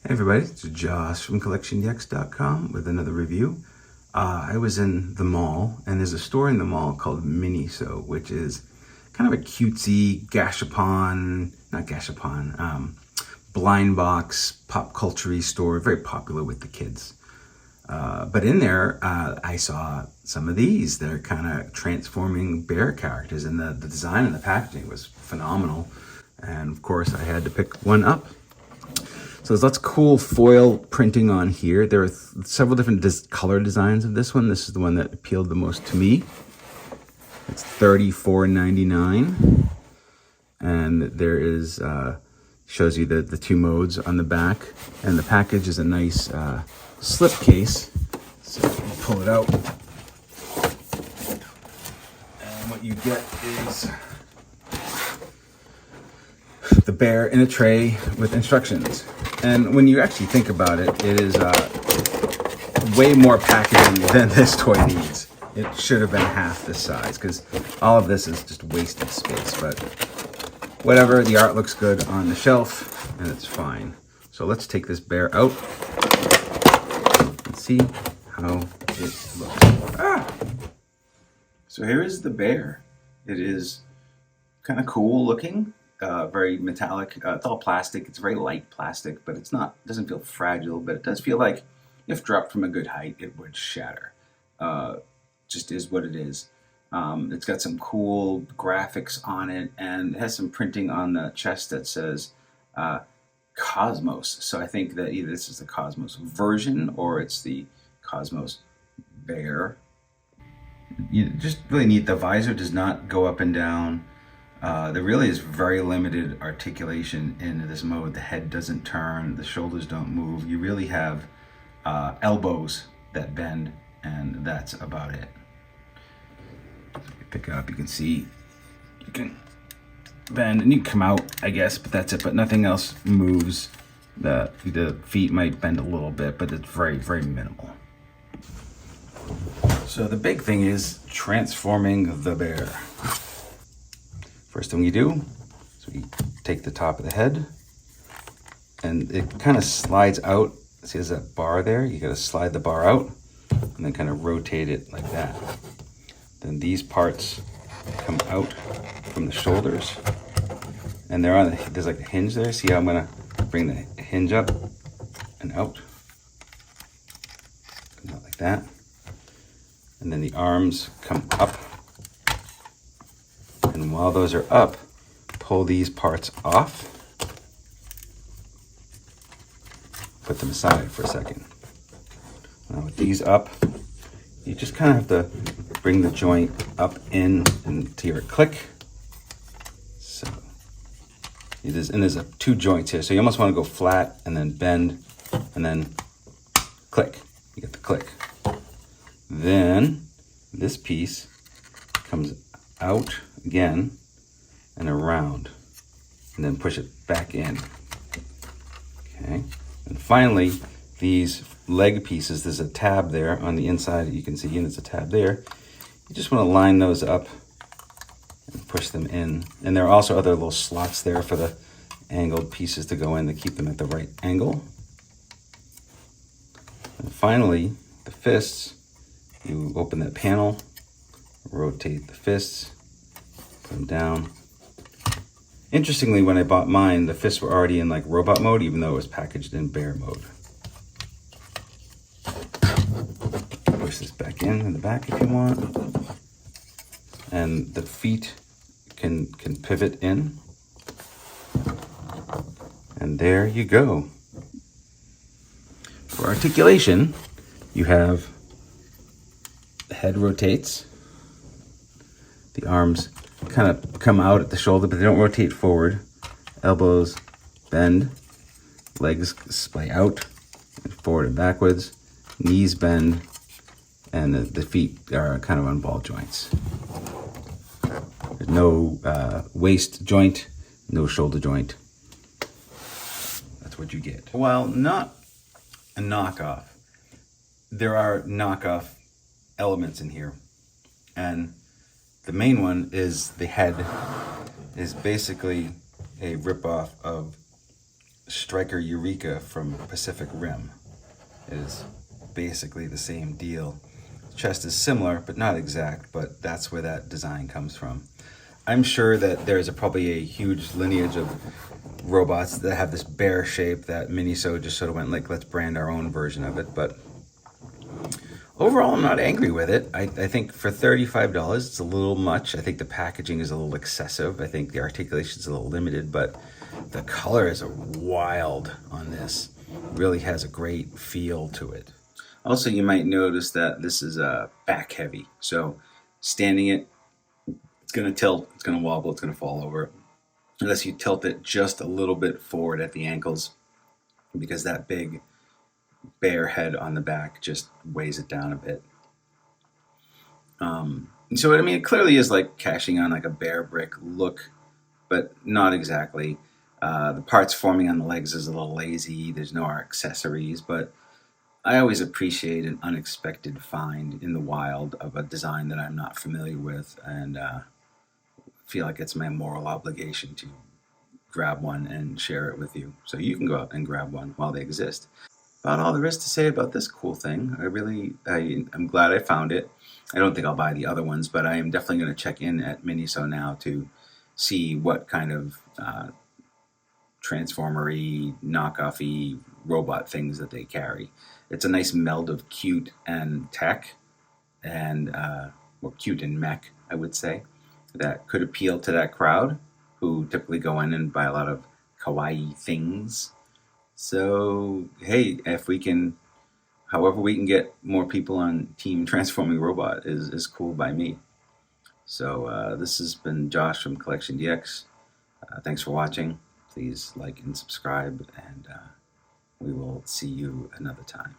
Hey everybody, it's Josh from CollectionDX.com with another review. I was in the mall, and there's a store in the mall called Miniso, which is kind of a cutesy blind box, pop culture-y store, very popular with the kids. But in there, I saw some of these. They're kind of transforming bear characters, and the design and the packaging was phenomenal. And of course, I had to pick one up. So there's lots of cool foil printing on here. There are several different color designs of this one. This is the one that appealed the most to me. It's $34.99. And there is, shows you the two modes on the back. And the package is a nice slip case. So you pull it out. And what you get is the bear in a tray with instructions. And when you actually think about it, it is way more packaging than this toy needs. It should have been half this size because all of this is just wasted space. But whatever, the art looks good on the shelf and it's fine. So let's take this bear out and see how it looks. So here is the bear. It is kind of cool looking. Very metallic. It's all plastic. It's very light plastic, but it's not. It doesn't feel fragile, but it does feel like if dropped from a good height, it would shatter. Just is what it is. It's got some cool graphics on it, and it has some printing on the chest that says Cosmos. So I think that either this is the Cosmos version or it's the Cosmos Bear. You just really neat. The visor does not go up and down. There really is very limited articulation in this mode. The head doesn't turn, the shoulders don't move. You really have elbows that bend, and that's about it. If you pick it up, you can see you can bend and you can come out, I guess, but that's it. But nothing else moves. The feet might bend a little bit, but it's very, very minimal. So the big thing is transforming the bear. First thing you do is we take the top of the head, and it kind of slides out. See, there's that bar there. You got to slide the bar out and then kind of rotate it like that. Then these parts come out from the shoulders, and they're on. There's like a hinge there. See how I'm gonna bring the hinge up and out, come out like that, and then the arms come up. And while those are up, pull these parts off. Put them aside for a second. Now with these up, you just kind of have to bring the joint up into your click. So, there's two joints here. So you almost want to go flat and then bend and then click. You get the click. Then this piece comes out again and around, and then push it back in. Okay, and finally these leg pieces, there's a tab there on the inside that you can see, and there's a tab there. You just want to line those up and push them in, and there are also other little slots there for the angled pieces to go in to keep them at the right angle. And finally the fists, you open that panel, rotate the fists, put them down. Interestingly, when I bought mine, the fists were already in like robot mode, even though it was packaged in bear mode. Push this back in the back if you want. And the feet can pivot in. And there you go. For articulation, you have the head rotates. The arms kind of come out at the shoulder, but they don't rotate forward. Elbows bend. Legs splay out and forward and backwards. Knees bend. And the feet are kind of on ball joints. There's no waist joint, no shoulder joint. That's what you get. While not a knockoff, there are knockoff elements in here. And the main one is the head is basically a ripoff of Striker Eureka from Pacific Rim. It is basically the same deal. The chest is similar, but not exact, but that's where that design comes from. I'm sure that there's probably a huge lineage of robots that have this bear shape that Miniso just sort of went like, let's brand our own version of it. But overall, I'm not angry with it. I think for $35, it's a little much. I think the packaging is a little excessive. I think the articulation is a little limited, but the color is wild on this. It really has a great feel to it. Also, you might notice that this is back heavy. So standing it, it's going to tilt, it's going to wobble, it's going to fall over. Unless you tilt it just a little bit forward at the ankles, because that big bear head on the back just weighs it down a bit. So I mean, it clearly is like cashing on like a bear brick look, but not exactly. The parts forming on the legs is a little lazy. There's no accessories, but I always appreciate an unexpected find in the wild of a design that I'm not familiar with, and feel like it's my moral obligation to grab one and share it with you. So you can go out and grab one while they exist. About all there is to say about this cool thing. I'm glad I found it. I don't think I'll buy the other ones, but I am definitely going to check in at Miniso now to see what kind of transformer-y, knockoff-y robot things that they carry. It's a nice meld of cute and tech, and well, cute and mech, I would say, that could appeal to that crowd who typically go in and buy a lot of kawaii things. So, hey, if we can, however we can get more people on Team Transforming Robot is cool by me. So this has been Josh from CollectionDX. Thanks for watching. Please like and subscribe, and we will see you another time.